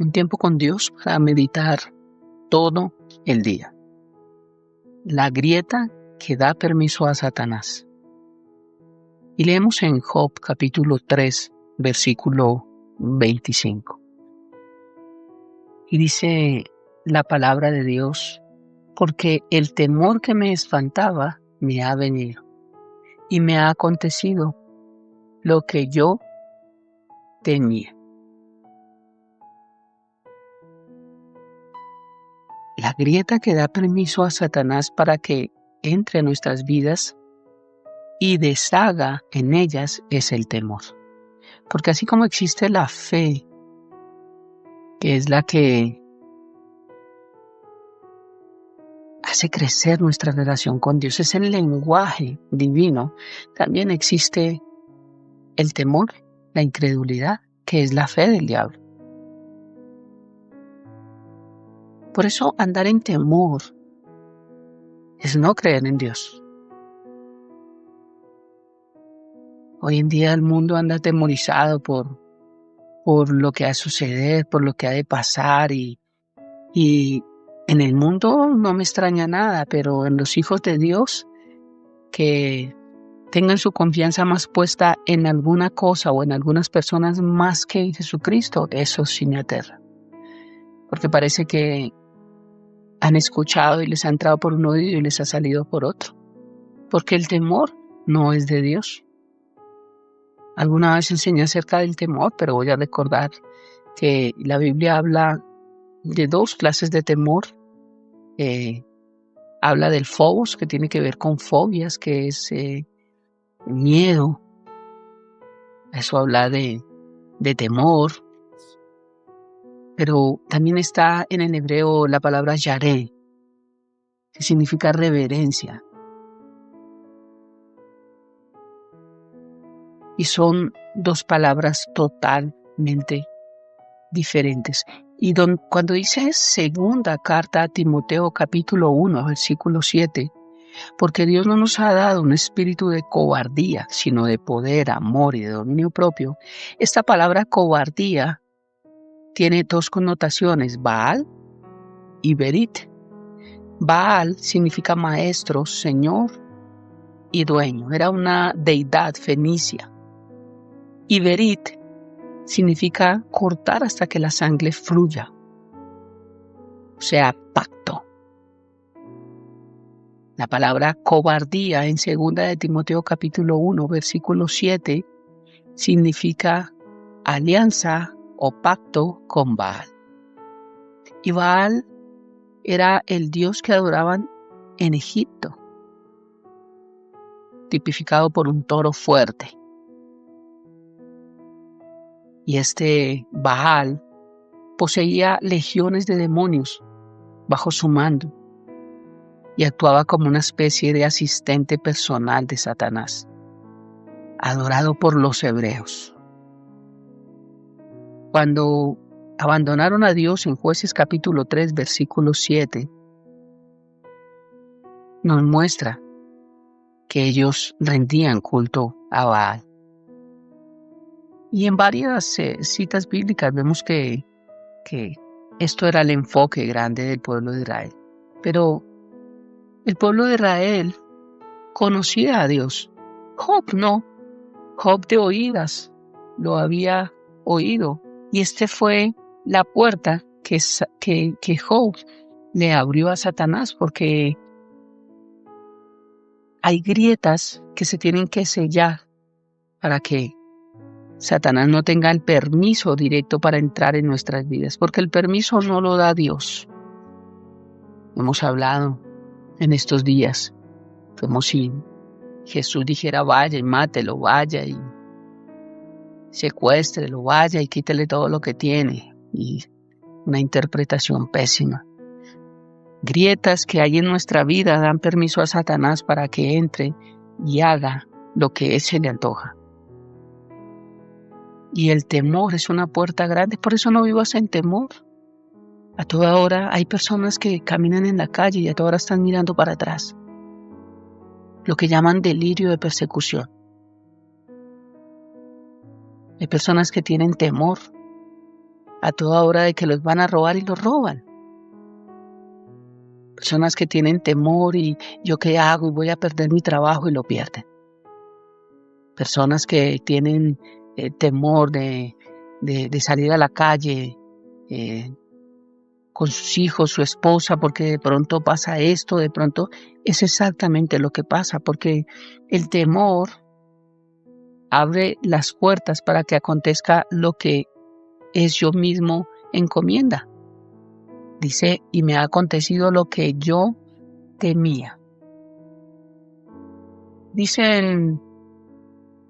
Un tiempo con Dios para meditar todo el día. La grieta que da permiso a Satanás. Y leemos en Job capítulo 3, versículo 25. Y dice la palabra de Dios: porque el temor que me espantaba me ha venido, y me ha acontecido lo que yo temía. La grieta que da permiso a Satanás para que entre a nuestras vidas y deshaga en ellas es el temor. Porque así como existe la fe, que es la que hace crecer nuestra relación con Dios, es el lenguaje divino, también existe el temor, la incredulidad, que es la fe del diablo. Por eso andar en temor es no creer en Dios. Hoy en día el mundo anda atemorizado por lo que ha de suceder, por lo que ha de pasar, y en el mundo no me extraña nada, pero en los hijos de Dios que tengan su confianza más puesta en alguna cosa o en algunas personas más que en Jesucristo, eso sí me aterra. Porque parece que han escuchado y les ha entrado por un oído y les ha salido por otro. Porque el temor no es de Dios. Alguna vez enseñé acerca del temor, pero voy a recordar que la Biblia habla de dos clases de temor. Habla del phobos, que tiene que ver con fobias, que es miedo. Eso habla de temor. Pero también está en el hebreo la palabra yareh, que significa reverencia. Y son dos palabras totalmente diferentes. Y cuando dice segunda carta a Timoteo capítulo 1, versículo 7, porque Dios no nos ha dado un espíritu de cobardía, sino de poder, amor y de dominio propio. Esta palabra cobardía tiene dos connotaciones, Baal y Berit. Baal significa maestro, señor y dueño. Era una deidad fenicia. Y Berit significa cortar hasta que la sangre fluya. O sea, pacto. La palabra cobardía en 2 de Timoteo capítulo 1, versículo 7, significa alianza o pacto con Baal. Y Baal era el dios que adoraban en Egipto, tipificado por un toro fuerte. Y este Baal poseía legiones de demonios bajo su mando y actuaba como una especie de asistente personal de Satanás, adorado por los hebreos. Cuando abandonaron a Dios en Jueces capítulo 3, versículo 7, nos muestra que ellos rendían culto a Baal. Y en varias citas bíblicas vemos que esto era el enfoque grande del pueblo de Israel. Pero el pueblo de Israel conocía a Dios. Job no. Job de oídas lo había oído. Y este fue la puerta que Job le abrió a Satanás, porque hay grietas que se tienen que sellar para que Satanás no tenga el permiso directo para entrar en nuestras vidas, porque el permiso no lo da Dios. Hemos hablado en estos días como si Jesús dijera vaya y mátelo, vaya y secuéstrelo, vaya y quítele todo lo que tiene. Y una interpretación pésima. Grietas que hay en nuestra vida dan permiso a Satanás para que entre y haga lo que se le antoja. Y el temor es una puerta grande, por eso no vivas en temor. A toda hora hay personas que caminan en la calle y a toda hora están mirando para atrás. Lo que llaman delirio de persecución. Hay personas que tienen temor a toda hora de que los van a robar y los roban. Personas que tienen temor y yo qué hago y voy a perder mi trabajo y lo pierden. Personas que tienen temor de salir a la calle con sus hijos, su esposa, porque de pronto pasa esto, de pronto es exactamente lo que pasa, porque el temor abre las puertas para que acontezca lo que es yo mismo encomienda. Dice, y me ha acontecido lo que yo temía. Dice en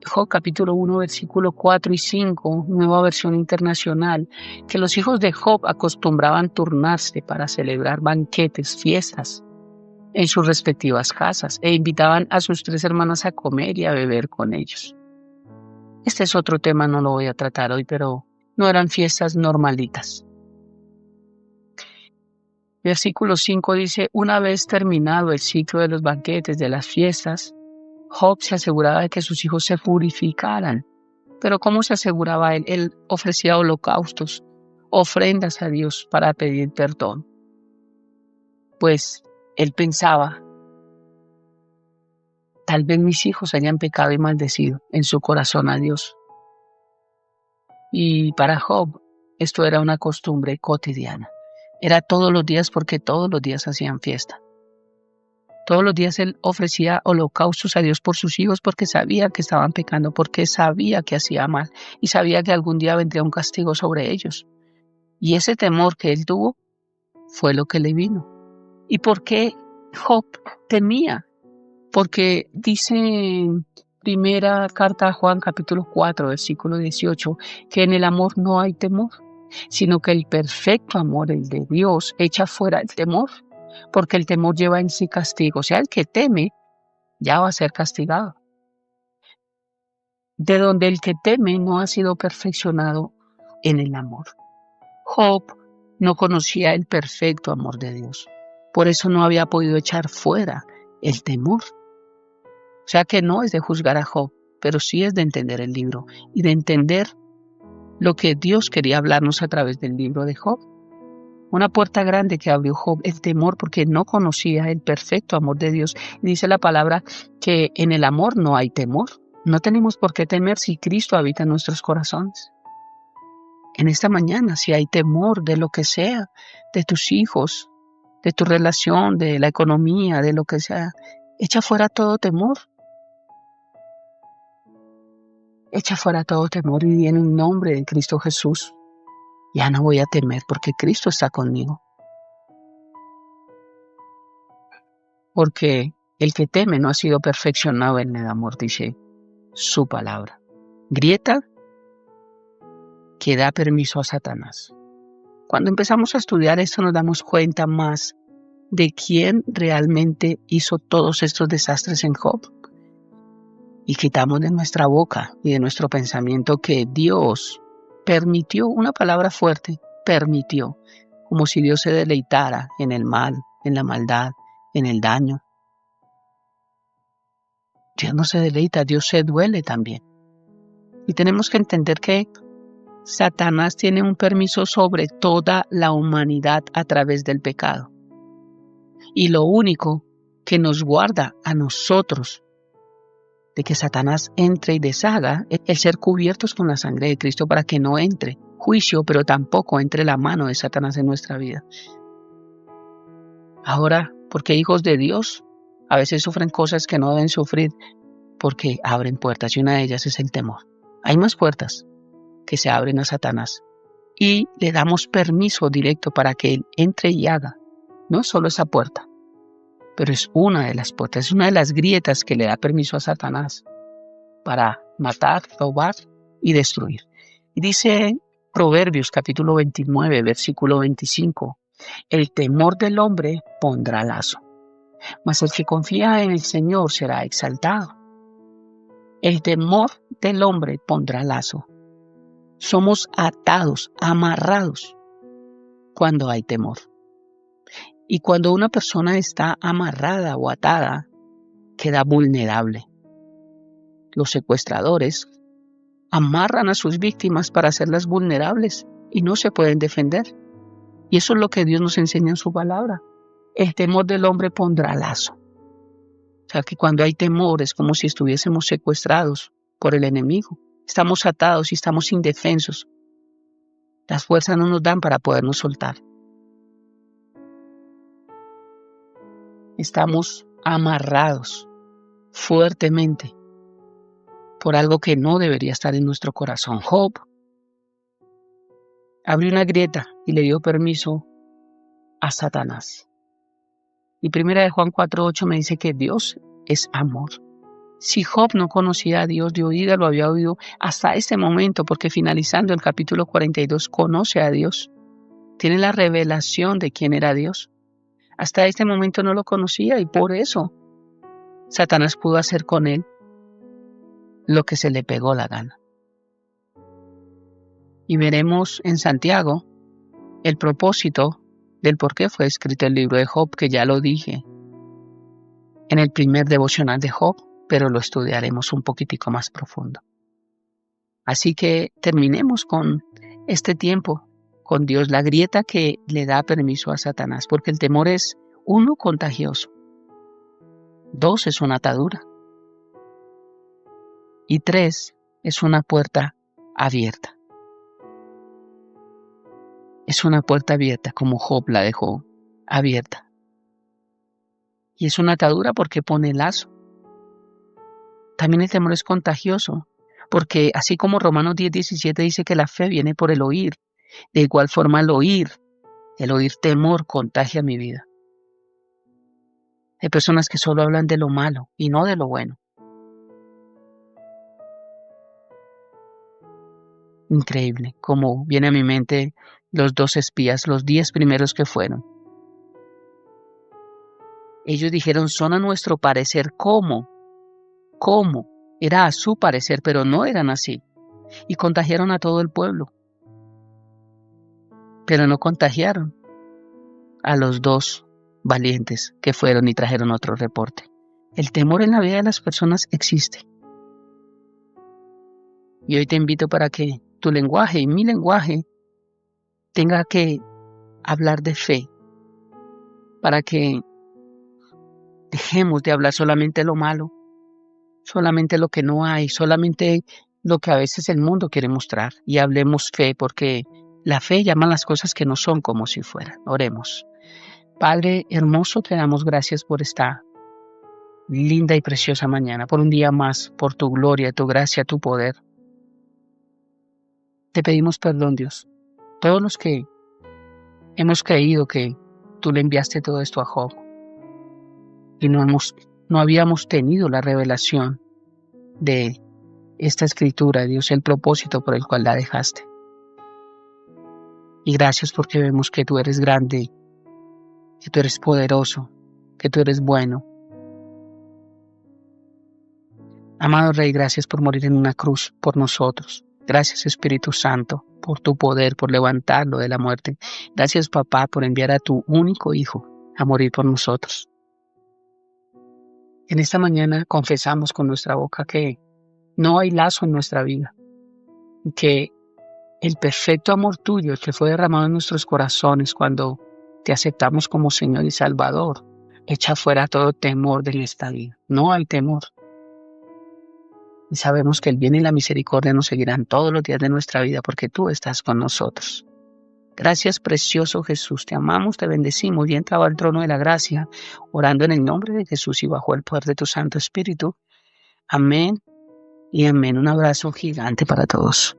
Job capítulo 1, versículo 4 y 5, nueva versión internacional, que los hijos de Job acostumbraban turnarse para celebrar banquetes, fiestas en sus respectivas casas e invitaban a sus 3 hermanas a comer y a beber con ellos. Este es otro tema, no lo voy a tratar hoy, pero no eran fiestas normalitas. Versículo 5 dice, una vez terminado el ciclo de los banquetes, de las fiestas, Job se aseguraba de que sus hijos se purificaran. Pero ¿cómo se aseguraba él? Él ofrecía holocaustos, ofrendas a Dios para pedir perdón. Pues él pensaba, tal vez mis hijos hayan pecado y maldecido en su corazón a Dios. Y para Job esto era una costumbre cotidiana. Era todos los días porque todos los días hacían fiesta. Todos los días él ofrecía holocaustos a Dios por sus hijos porque sabía que estaban pecando, porque sabía que hacía mal y sabía que algún día vendría un castigo sobre ellos. Y ese temor que él tuvo fue lo que le vino. ¿Y por qué Job temía? Porque dice en primera carta a Juan capítulo 4, versículo 18, que en el amor no hay temor, sino que el perfecto amor, el de Dios, echa fuera el temor. Porque el temor lleva en sí castigo. O sea, el que teme ya va a ser castigado. De donde el que teme no ha sido perfeccionado en el amor. Job no conocía el perfecto amor de Dios. Por eso no había podido echar fuera el temor. O sea que no es de juzgar a Job, pero sí es de entender el libro y de entender lo que Dios quería hablarnos a través del libro de Job. Una puerta grande que abrió Job, el temor, porque no conocía el perfecto amor de Dios. Y dice la palabra que en el amor no hay temor. No tenemos por qué temer si Cristo habita en nuestros corazones. En esta mañana, si hay temor de lo que sea, de tus hijos, de tu relación, de la economía, de lo que sea, echa fuera todo temor. Echa fuera todo temor y di en el nombre de Cristo Jesús. Ya no voy a temer porque Cristo está conmigo. Porque el que teme no ha sido perfeccionado en el amor, dice su palabra. Grieta que da permiso a Satanás. Cuando empezamos a estudiar esto nos damos cuenta más de quién realmente hizo todos estos desastres en Job. Y quitamos de nuestra boca y de nuestro pensamiento que Dios permitió, una palabra fuerte, permitió, como si Dios se deleitara en el mal, en la maldad, en el daño. Dios no se deleita, Dios se duele también. Y tenemos que entender que Satanás tiene un permiso sobre toda la humanidad a través del pecado. Y lo único que nos guarda a nosotros de que Satanás entre y deshaga es el ser cubiertos con la sangre de Cristo para que no entre juicio, pero tampoco entre la mano de Satanás en nuestra vida. Ahora, porque hijos de Dios a veces sufren cosas que no deben sufrir porque abren puertas y una de ellas es el temor. Hay más puertas que se abren a Satanás y le damos permiso directo para que él entre y haga. No solo esa puerta, pero es una de las puertas, es una de las grietas que le da permiso a Satanás para matar, robar y destruir. Y dice Proverbios capítulo 29, versículo 25, el temor del hombre pondrá lazo, mas el que confía en el Señor será exaltado. El temor del hombre pondrá lazo. Somos atados, amarrados cuando hay temor. Y cuando una persona está amarrada o atada, queda vulnerable. Los secuestradores amarran a sus víctimas para hacerlas vulnerables y no se pueden defender. Y eso es lo que Dios nos enseña en su palabra. El temor del hombre pondrá lazo. O sea que cuando hay temor es como si estuviésemos secuestrados por el enemigo. Estamos atados y estamos indefensos. Las fuerzas no nos dan para podernos soltar. Estamos amarrados fuertemente por algo que no debería estar en nuestro corazón. Job abrió una grieta y le dio permiso a Satanás. Y primera de Juan 4:8 me dice que Dios es amor. Si Job no conocía a Dios de oída, lo había oído hasta este momento, porque finalizando el capítulo 42 conoce a Dios. Tiene la revelación de quién era Dios. Hasta este momento no lo conocía y por eso Satanás pudo hacer con él lo que se le pegó la gana. Y veremos en Santiago el propósito del por qué fue escrito el libro de Job, que ya lo dije en el primer devocional de Job, pero lo estudiaremos un poquitico más profundo. Así que terminemos con este tiempo con Dios, la grieta que le da permiso a Satanás, porque el temor es, 1, contagioso, 2, es una atadura, y 3, es una puerta abierta. Es una puerta abierta, como Job la dejó abierta. Y es una atadura porque pone lazo. También el temor es contagioso, porque así como Romanos 10:17 dice que la fe viene por el oír, de igual forma el oír temor contagia mi vida. Hay personas que solo hablan de lo malo y no de lo bueno. Increíble, como viene a mi mente los 2 espías, los 10 primeros que fueron. Ellos dijeron, son a nuestro parecer como. Era a su parecer, pero no eran así. Y contagiaron a todo el pueblo. Pero no contagiaron a los 2 valientes que fueron y trajeron otro reporte. El temor en la vida de las personas existe. Y hoy te invito para que tu lenguaje y mi lenguaje tenga que hablar de fe, para que dejemos de hablar solamente lo malo, solamente lo que no hay, solamente lo que a veces el mundo quiere mostrar, y hablemos fe, porque la fe llama las cosas que no son como si fueran. Oremos. Padre hermoso, te damos gracias por esta linda y preciosa mañana, por un día más, por tu gloria, tu gracia, tu poder. Te pedimos perdón, Dios. Todos los que hemos creído que tú le enviaste todo esto a Job y no habíamos tenido la revelación de esta escritura, Dios, el propósito por el cual la dejaste. Y gracias porque vemos que tú eres grande, que tú eres poderoso, que tú eres bueno. Amado Rey, gracias por morir en una cruz por nosotros. Gracias, Espíritu Santo, por tu poder, por levantarlo de la muerte. Gracias, Papá, por enviar a tu único Hijo a morir por nosotros. En esta mañana confesamos con nuestra boca que no hay lazo en nuestra vida y que el perfecto amor tuyo que fue derramado en nuestros corazones cuando te aceptamos como Señor y Salvador echa fuera todo temor de nuestra vida. No hay temor. Y sabemos que el bien y la misericordia nos seguirán todos los días de nuestra vida porque tú estás con nosotros. Gracias, precioso Jesús. Te amamos, te bendecimos y entraba al trono de la gracia, orando en el nombre de Jesús y bajo el poder de tu Santo Espíritu. Amén y amén. Un abrazo gigante para todos.